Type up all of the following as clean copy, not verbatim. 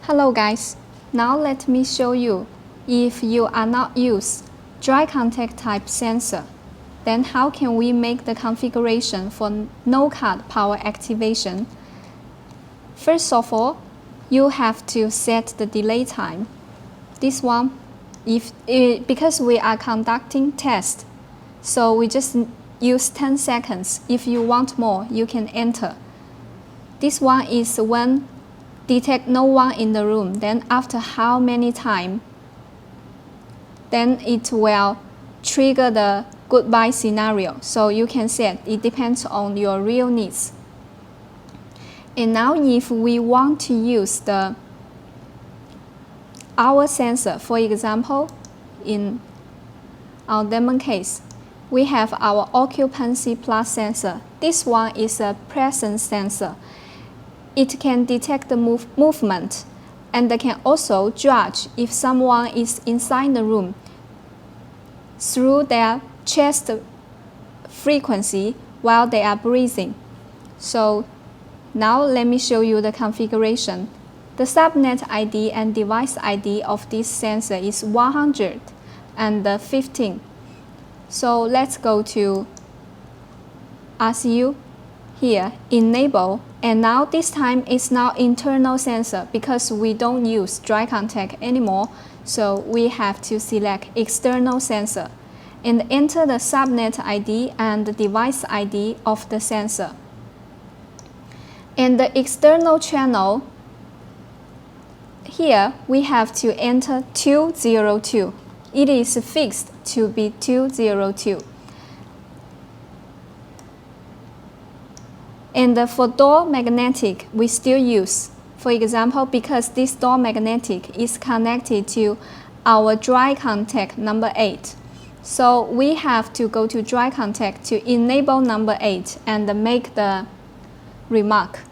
Hello guys, now let me show you if you are not use dry contact type sensor, then how can we make the configuration for no cut power activation? First of all, you have to set the delay time. This one, because we are conducting test, so we just use 10 seconds. If you want more, you can enter. This one is when detect no one in the room, then after how many time, then it will trigger the goodbye scenario. So you can set, it depends on your real needs. And now if we want to use our sensor, for example, in our demo case, we have our occupancy plus sensor. This one is a presence sensor. It can detect the movement and can also judge if someone is inside the room through their chest frequency while they are breathing. So now let me show you the configuration. The subnet ID and device ID of this sensor is 115. So let's go to RCU here, enable, and now this time it's now internal sensor because we don't use dry contact anymore, so we have to select external sensor and enter the subnet ID and the device ID of the sensor. And the external channel, here we have to enter 202. It is fixed to be 202. And for door magnetic, we still use, for example, because this door magnetic is connected to our dry contact number 8. So we have to go to dry contact to enable number 8 and make the remark.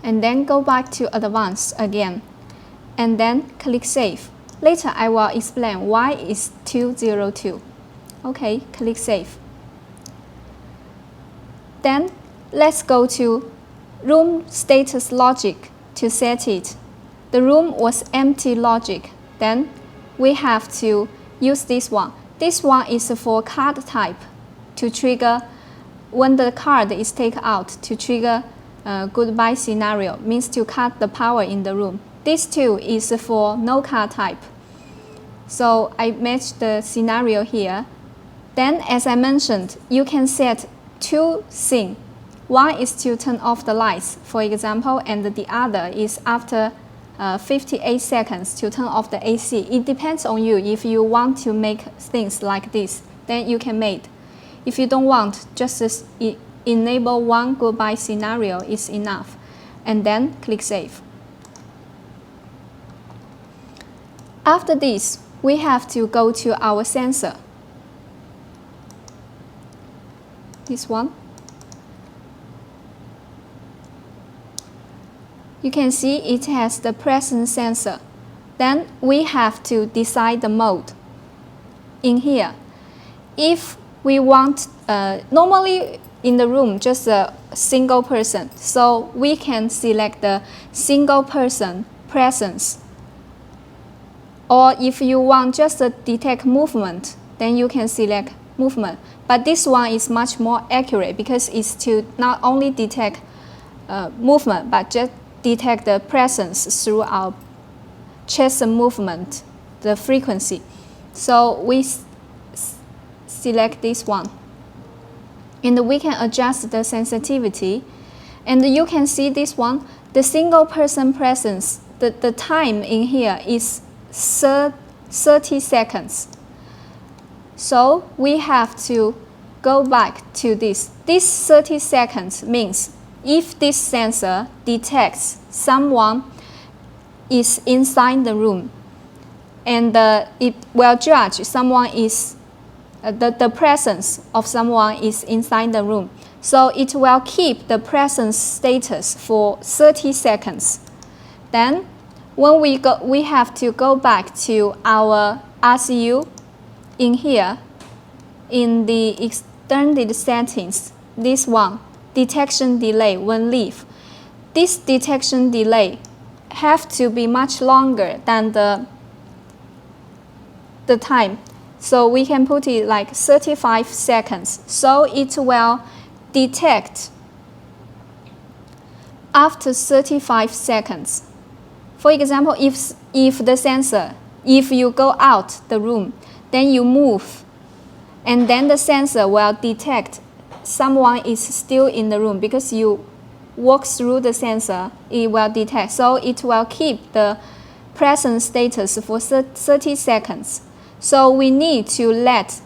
And then go back to advanced again. And then click save. Later I will explain why it's 202. Okay, click save. Then let's go to room status logic to set it. The room was empty logic. Then we have to use this one. This one is for card type to trigger when the card is taken out to trigger goodbye scenario, means to cut the power in the room. This two is for no card type. So I matched the scenario here. Then as I mentioned, you can set two things. One is to turn off the lights, for example, and the other is after 58 seconds to turn off the AC. It depends on you. If you want to make things like this, then you can make. If you don't want, just enable one goodbye scenario is enough. And then click save. After this, we have to go to our sensor. This one. You can see it has the presence sensor. Then we have to decide the mode in here. If we want, normally in the room just a single person, so we can select the single person presence. Or if you want just to detect movement, then you can select movement. But this one is much more accurate because it's to not only detect movement, but just detect the presence through our chest movement, the frequency. So we select this one. And we can adjust the sensitivity. And you can see this one, the single person presence, the time in here is 30 seconds. So we have to go back to this. This 30 seconds means if this sensor detects someone is inside the room and it will judge someone is the presence of someone is inside the room. So it will keep the presence status for 30 seconds. Then when we have to go back to our RCU in here, in the extended settings, this one, detection delay when leave. This detection delay have to be much longer than the time. So we can put it like 35 seconds. So it will detect after 35 seconds. For example, if the sensor, if you go out the room, then you move, and then the sensor will detect someone is still in the room because you walk through the sensor, it will detect. So it will keep the present status for 30 seconds. So we need to let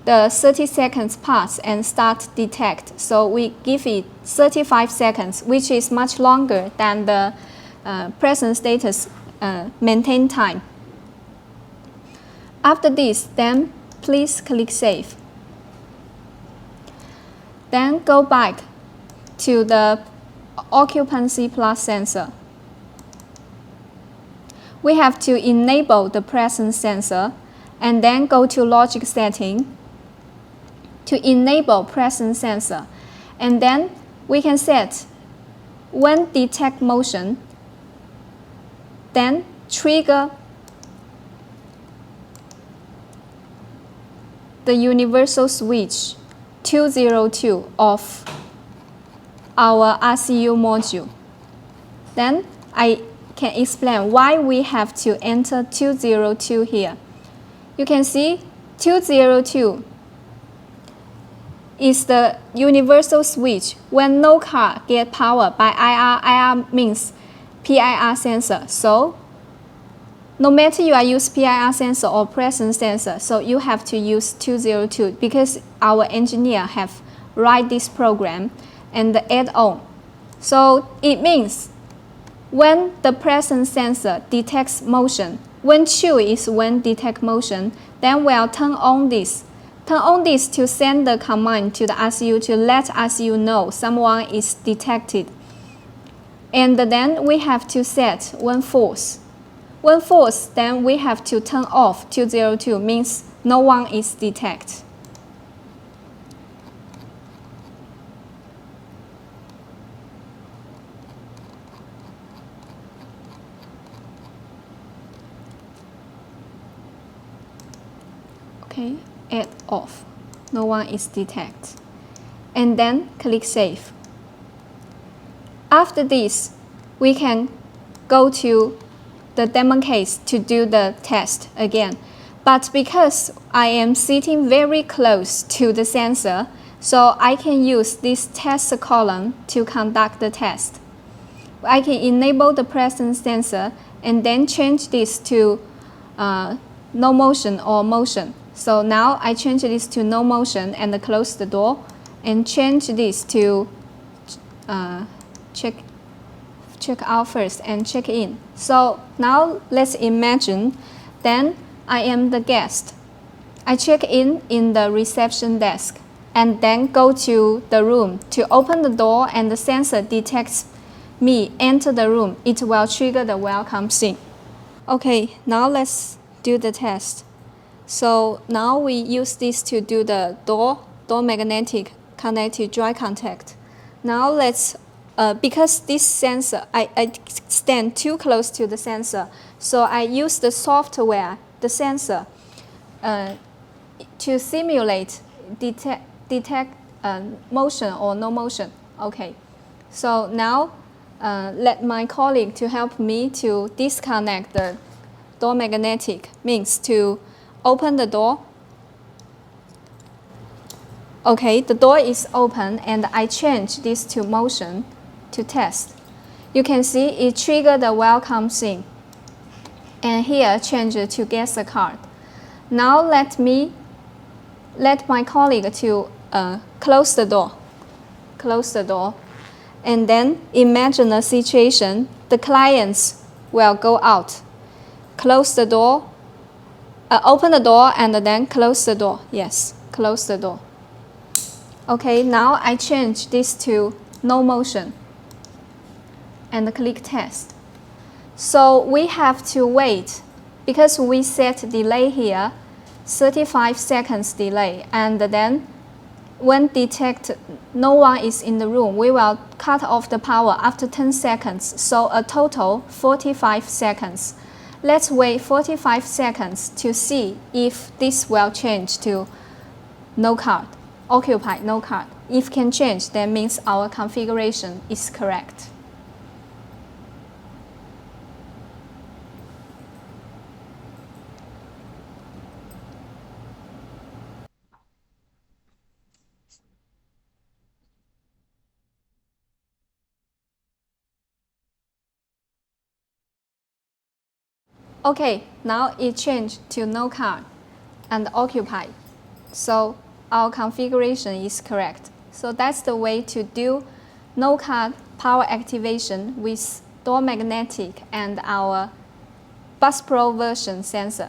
the 30 seconds pass and start detect. So we give it 35 seconds, which is much longer than the present status maintain time. After this, then please click Save. Then go back to the occupancy plus sensor. We have to enable the presence sensor and then go to logic setting to enable presence sensor. And then we can set when detect motion, then trigger the universal switch 202 of our RCU module. Then I can explain why we have to enter 202 here. You can see 202 is the universal switch when no car get power by IR. IR means PIR sensor. So no matter you are use PIR sensor or presence sensor, so you have to use 202 because our engineer have write this program and add on. So it means when the presence sensor detects motion, when true is when detect motion, then we'll turn on this. Turn on this to send the command to the RCU to let RCU know someone is detected. And then we have to set when false. When false, then we have to turn off 202, means no one is detected. Okay, add off, no one is detected. And then click Save. After this, we can go to the demo case to do the test again. But because I am sitting very close to the sensor, so I can use this test column to conduct the test. I can enable the presence sensor and then change this to no motion or motion. So now I change this to no motion and close the door and change this to check out first and check in. So now let's imagine then I am the guest. I check in the reception desk and then go to the room to open the door, and the sensor detects me enter the room. It will trigger the welcome scene. Okay, now let's do the test. So now we use this to do the door magnetic connected dry contact. Now let's because this sensor, I stand too close to the sensor, so I use the software, the sensor, to simulate detect motion or no motion. Okay, so now let my colleague to help me to disconnect the door magnetic, means to open the door. Okay, the door is open and I change this to motion to test. You can see it triggered the welcome scene. And here change it to guest card. Now let my colleague to close the door. Close the door. And then imagine a situation, the clients will go out. Close the door, open the door and then close the door. Yes, close the door. Okay, now I change this to no motion and click test. So we have to wait because we set delay here, 35 seconds delay, and then when detect no one is in the room, we will cut off the power after 10 seconds, so a total 45 seconds. Let's wait 45 seconds to see if this will change to no card, occupied, no card. If can change, that means our configuration is correct. Okay, now it changed to no card and occupied. So our configuration is correct. So that's the way to do no card power activation with door magnetic and our Buspro version sensor.